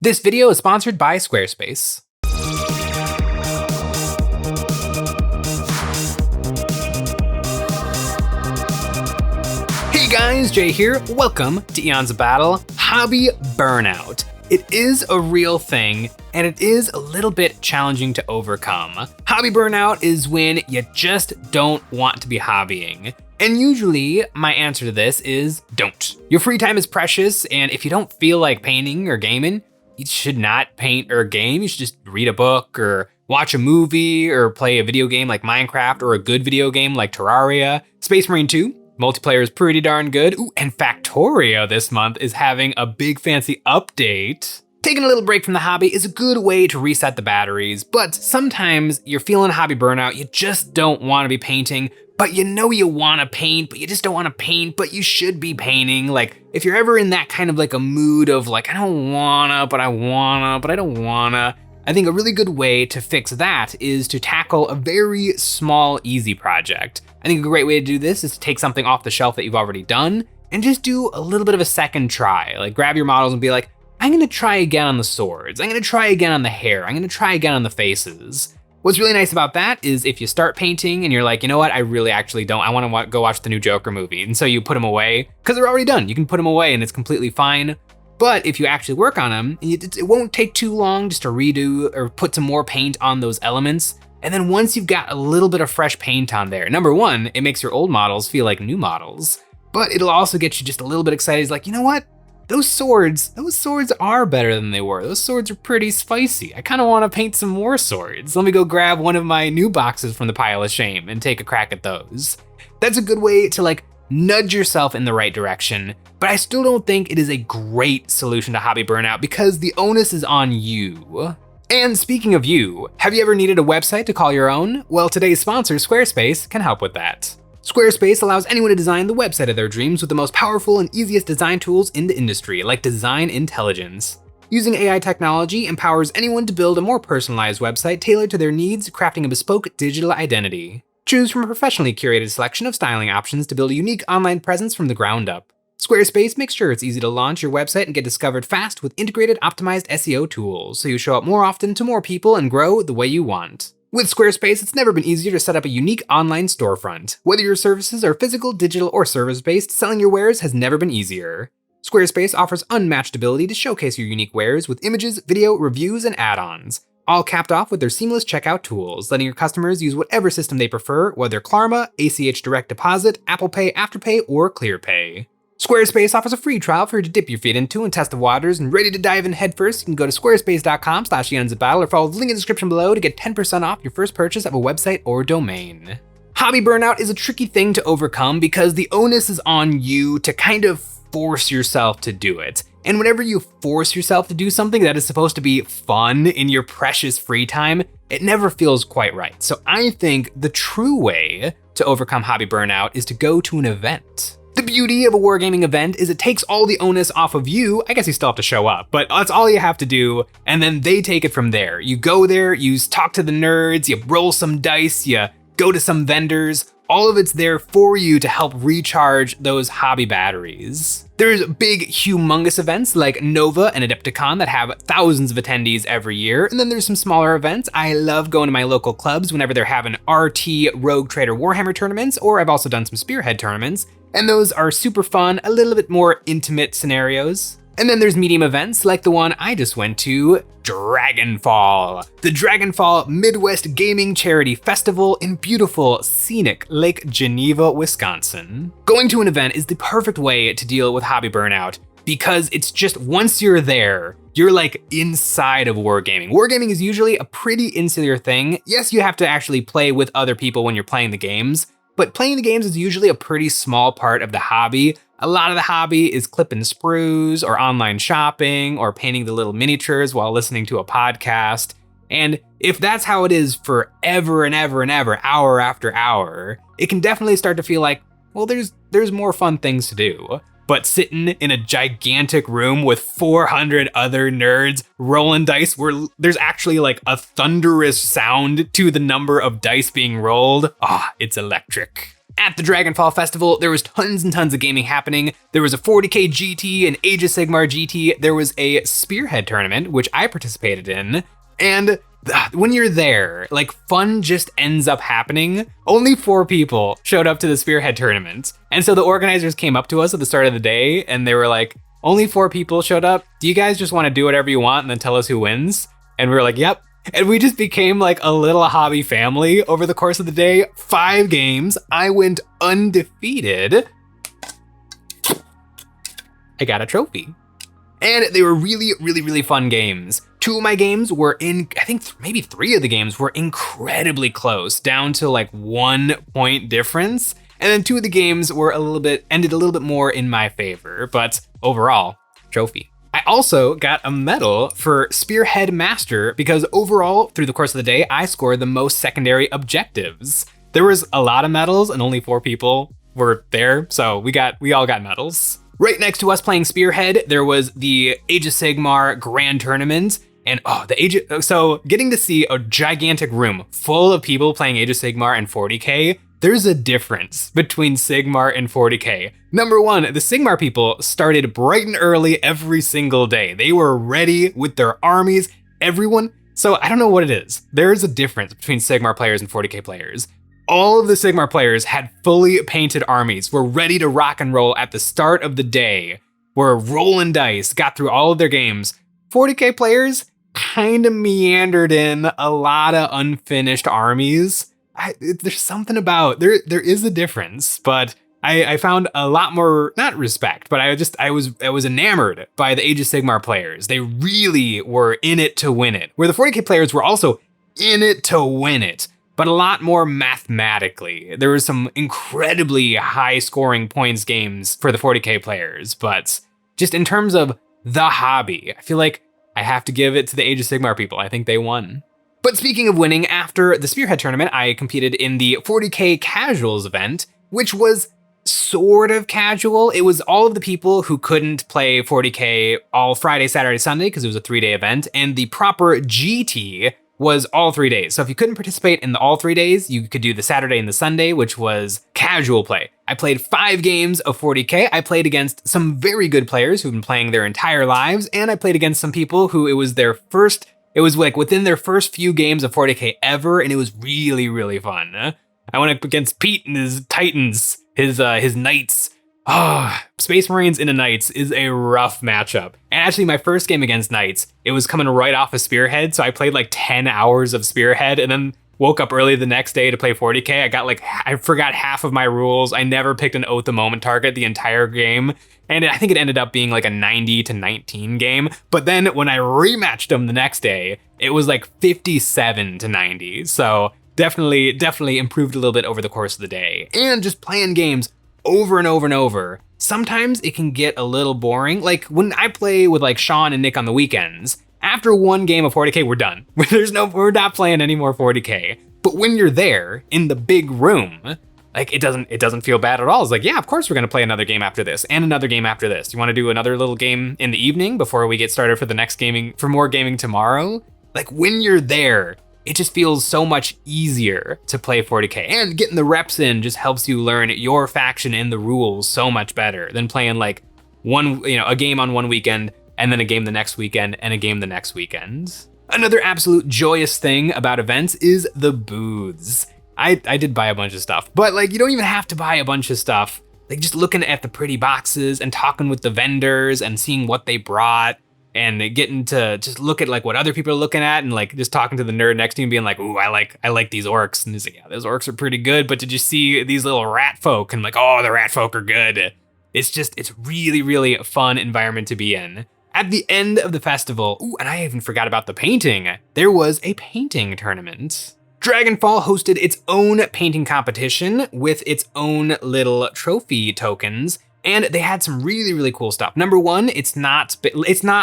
This video is sponsored by Squarespace. Hey guys, Jay here. Welcome to Eons of Battle Hobby Burnout. It is a real thing, and it is a little bit challenging to overcome. Hobby burnout is when you just don't want to be hobbying. And usually, my answer to this is don't. Your free time is precious, and if you don't feel like painting or gaming, you should not paint or game. You should just read a book or watch a movie or play a video game like Minecraft or a good video game like Terraria. Space Marine 2, multiplayer is pretty darn good. Ooh, and Factorio this month is having a big fancy update. Taking a little break from the hobby is a good way to reset the batteries, but sometimes you're feeling hobby burnout, you just don't want to be painting, but you know you want to paint, but you just don't want to paint, but you should be painting. Like, if you're ever in that kind of like a mood of like, I don't wanna, but I wanna, but I don't wanna, I think a really good way to fix that is to tackle a very small, easy project. I think a great way to do this is to take something off the shelf that you've already done and just do a little bit of a second try. Like, grab your models and be like, I'm gonna try again on the swords. I'm gonna try again on the hair. I'm gonna try again on the faces. What's really nice about that is if you start painting and you're like, you know what, I really actually don't, I wanna go watch the new Joker movie. And so you put them away, because they're already done. You can put them away and it's completely fine. But if you actually work on them, it won't take too long just to redo or put some more paint on those elements. And then once you've got a little bit of fresh paint on there, number one, it makes your old models feel like new models, but it'll also get you just a little bit excited. It's like, you know what? Those swords are better than they were. Those swords are pretty spicy. I kind of want to paint some more swords. Let me go grab one of my new boxes from the pile of shame and take a crack at those. That's a good way to like nudge yourself in the right direction, but I still don't think it is a great solution to hobby burnout because the onus is on you. And speaking of you, have you ever needed a website to call your own? Well, today's sponsor, Squarespace, can help with that. Squarespace allows anyone to design the website of their dreams with the most powerful and easiest design tools in the industry, like design intelligence. Using AI technology empowers anyone to build a more personalized website tailored to their needs, crafting a bespoke digital identity. Choose from a professionally curated selection of styling options to build a unique online presence from the ground up. Squarespace makes sure it's easy to launch your website and get discovered fast with integrated, optimized SEO tools, so you show up more often to more people and grow the way you want. With Squarespace, it's never been easier to set up a unique online storefront. Whether your services are physical, digital, or service-based, selling your wares has never been easier. Squarespace offers unmatched ability to showcase your unique wares with images, video, reviews, and add-ons, all capped off with their seamless checkout tools, letting your customers use whatever system they prefer, whether Klarna, ACH Direct Deposit, Apple Pay, Afterpay, or ClearPay. Squarespace offers a free trial for you to dip your feet into and test the waters, and ready to dive in headfirst, you can go to squarespace.com/EonsOfBattle or follow the link in the description below to get 10% off your first purchase of a website or domain. Hobby burnout is a tricky thing to overcome because the onus is on you to kind of force yourself to do it. And whenever you force yourself to do something that is supposed to be fun in your precious free time, it never feels quite right. So I think the true way to overcome hobby burnout is to go to an event. The beauty of a wargaming event is it takes all the onus off of you. I guess you still have to show up, but that's all you have to do, and then they take it from there. You go there, you talk to the nerds, you roll some dice, you go to some vendors. All of it's there for you to help recharge those hobby batteries. There's big, humongous events like Nova and Adepticon that have thousands of attendees every year, and then there's some smaller events. I love going to my local clubs whenever they're having RT Rogue Trader Warhammer tournaments, or I've also done some Spearhead tournaments. And those are super fun, a little bit more intimate scenarios. And then there's medium events like the one I just went to, Dragonfall. The Dragonfall Midwest Gaming Charity Festival in beautiful, scenic Lake Geneva, Wisconsin. Going to an event is the perfect way to deal with hobby burnout because it's just once you're there, you're like inside of wargaming. Wargaming is usually a pretty insular thing. Yes, you have to actually play with other people when you're playing the games, but playing the games is usually a pretty small part of the hobby. A lot of the hobby is clipping sprues or online shopping or painting the little miniatures while listening to a podcast. And if that's how it is forever and ever and ever, hour after hour, it can definitely start to feel like, well, there's more fun things to do. But sitting in a gigantic room with 400 other nerds rolling dice where there's actually like a thunderous sound to the number of dice being rolled, it's electric. At the Dragonfall Festival, there was tons and tons of gaming happening. There was a 40k GT, an Age of Sigmar GT, there was a Spearhead tournament, which I participated in, and when you're there, like, fun just ends up happening. Only 4 people showed up to the Spearhead tournament, and so the organizers came up to us at the start of the day, and they were like, only 4 people showed up. Do you guys just want to do whatever you want and then tell us who wins? And we were like, yep. And we just became like a little hobby family over the course of the day. 5 games. I went undefeated. I got a trophy. And they were really, really, really fun games. 2 of my games were I think maybe 3 of the games were incredibly close, down to like 1 point difference. And then 2 of the games were ended a little bit more in my favor, but overall, trophy. I also got a medal for Spearhead Master because overall, through the course of the day, I scored the most secondary objectives. There was a lot of medals and only 4 people were there, so we all got medals. Right next to us playing Spearhead, there was the Age of Sigmar Grand Tournament, and so getting to see a gigantic room full of people playing Age of Sigmar and 40k, there's a difference between Sigmar and 40k. Number 1, the Sigmar people started bright and early every single day. They were ready with their armies, everyone. So I don't know what it is. There's a difference between Sigmar players and 40k players. All of the Sigmar players had fully painted armies, were ready to rock and roll at the start of the day, were rolling dice, got through all of their games. 40k players kind of meandered in a lot of unfinished armies. There's something about, there is a difference, but I found a lot more, not respect, but I was enamored by the Age of Sigmar players. They really were in it to win it, where the 40k players were also in it to win it, but a lot more mathematically. There was some incredibly high scoring points games for the 40k players, but just in terms of the hobby, I feel like I have to give it to the Age of Sigmar people. I think they won. But speaking of winning, after the Spearhead tournament, I competed in the 40k Casuals event, which was sort of casual. It was all of the people who couldn't play 40k all Friday, Saturday, Sunday, because it was a 3-day event, and the proper GT was all 3 days. So if you couldn't participate in the all 3 days, you could do the Saturday and the Sunday, which was casual play. I played 5 games of 40k. I played against some very good players who've been playing their entire lives, and I played against some people who it was like within their first few games of 40k ever, and it was really, really fun. I went up against Pete and his Titans, his Knights. Space Marines into Knights is a rough matchup. And actually my first game against Knights, it was coming right off of Spearhead, so I played like 10 hours of Spearhead and then woke up early the next day to play 40k. I forgot half of my rules. I never picked an Oath the Moment target the entire game. And I think it ended up being like a 90-19 game. But then when I rematched them the next day, it was like 57-90. So definitely improved a little bit over the course of the day. And just playing games over and over and over, sometimes it can get a little boring. Like when I play with like Sean and Nick on the weekends, after 1 game of 40k, we're done. We're not playing any more 40k. But when you're there in the big room, like it doesn't feel bad at all. It's like, yeah, of course we're gonna play another game after this and another game after this. You wanna do another little game in the evening before we get started for more gaming tomorrow? Like when you're there, it just feels so much easier to play 40k, and getting the reps in just helps you learn your faction and the rules so much better than playing like a game on one weekend and then a game the next weekend and a game the next weekend. Another absolute joyous thing about events is the booths. I did buy a bunch of stuff, but like you don't even have to buy a bunch of stuff. Like just looking at the pretty boxes and talking with the vendors and seeing what they brought and getting to just look at like what other people are looking at and like just talking to the nerd next to you and being like, ooh, I like these orcs. And he's like, yeah, those orcs are pretty good, but did you see these little rat folk? And like, oh, the rat folk are good. It's really, really a fun environment to be in. At the end of the festival, ooh, and I even forgot about the painting. There was a painting tournament. Dragonfall hosted its own painting competition with its own little trophy tokens, and they had some really, really cool stuff. Number 1, it's not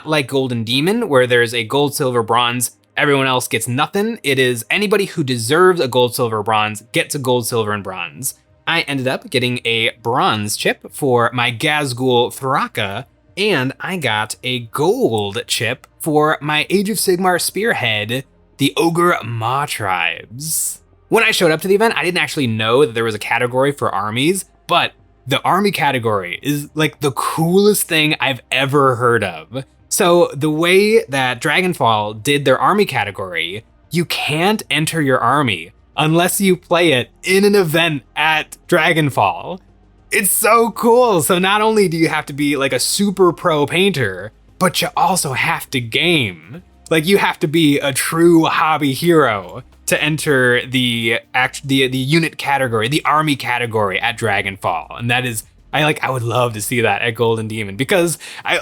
like Golden Demon, where there's a gold, silver, bronze, everyone else gets nothing. It is anybody who deserves a gold, silver, bronze gets a gold, silver, and bronze. I ended up getting a bronze chip for my Gazgul Thraka, and I got a gold chip for my Age of Sigmar Spearhead, the Ogre Maw Tribes. When I showed up to the event, I didn't actually know that there was a category for armies, but the army category is like the coolest thing I've ever heard of. So the way that Dragonfall did their army category, you can't enter your army unless you play it in an event at Dragonfall. It's so cool. So not only do you have to be like a super pro painter, but you also have to game. Like you have to be a true hobby hero to enter the unit category, the army category at Dragonfall. And that is, I would love to see that at Golden Demon, because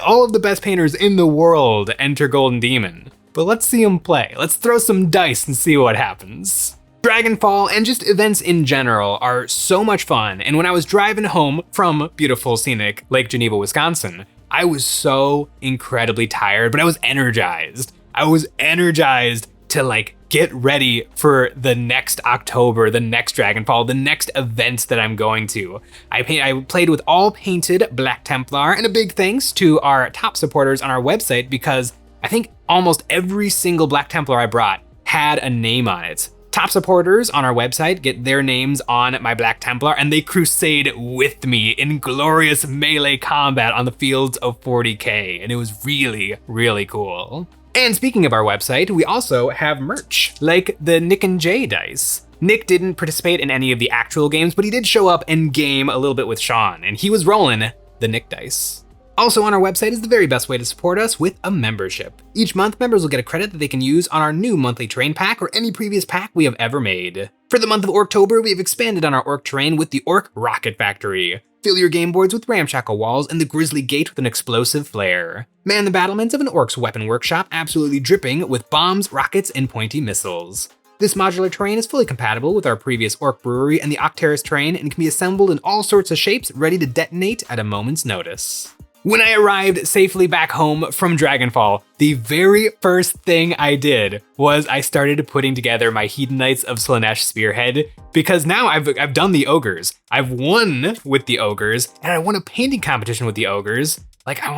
all of the best painters in the world enter Golden Demon. But let's see them play. Let's throw some dice and see what happens. Dragonfall and just events in general are so much fun. And when I was driving home from beautiful scenic Lake Geneva, Wisconsin, I was so incredibly tired, but I was energized. I was energized to like get ready for the next October, the next Dragonfall, the next events that I'm going to. I played with all painted Black Templar, and a big thanks to our top supporters on our website, because I think almost every single Black Templar I brought had a name on it. Top supporters on our website get their names on my Black Templar, and they crusade with me in glorious melee combat on the fields of 40k, and it was really, really cool. And speaking of our website, we also have merch, like the Nick and Jay dice. Nick didn't participate in any of the actual games, but he did show up and game a little bit with Sean, and he was rolling the Nick dice. Also on our website is the very best way to support us, with a membership. Each month, members will get a credit that they can use on our new monthly terrain pack or any previous pack we have ever made. For the month of Orktober, we have expanded on our Orc terrain with the Orc Rocket Factory. Fill your game boards with ramshackle walls and the Grizzly Gate with an explosive flare. Man the battlements of an Orc's weapon workshop absolutely dripping with bombs, rockets, and pointy missiles. This modular terrain is fully compatible with our previous Orc Brewery and the Octeris terrain, and can be assembled in all sorts of shapes, ready to detonate at a moment's notice. When I arrived safely back home from Dragonfall, the very first thing I did was I started putting together my Hedonites of Slaanesh spearhead, because now I've done the ogres. I've won with the ogres, and I won a painting competition with the ogres. Like I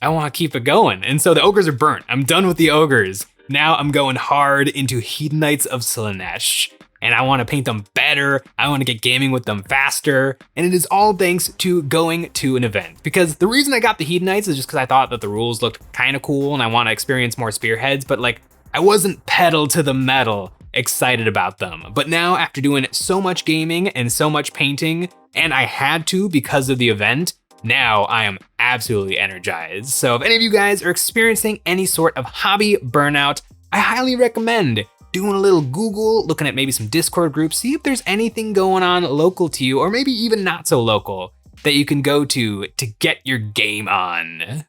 wanna keep it going. And so the ogres are burnt. I'm done with the ogres. Now I'm going hard into Hedonites of Slaanesh. And I want to paint them better, I want to get gaming with them faster, and it is all thanks to going to an event. Because the reason I got the Hedonites is just because I thought that the rules looked kind of cool and I want to experience more spearheads, but like, I wasn't pedal to the metal excited about them. But now, after doing so much gaming and so much painting, and I had to because of the event, now I am absolutely energized. So if any of you guys are experiencing any sort of hobby burnout, I highly recommend doing a little Google, looking at maybe some Discord groups, see if there's anything going on local to you, or maybe even not so local, that you can go to get your game on.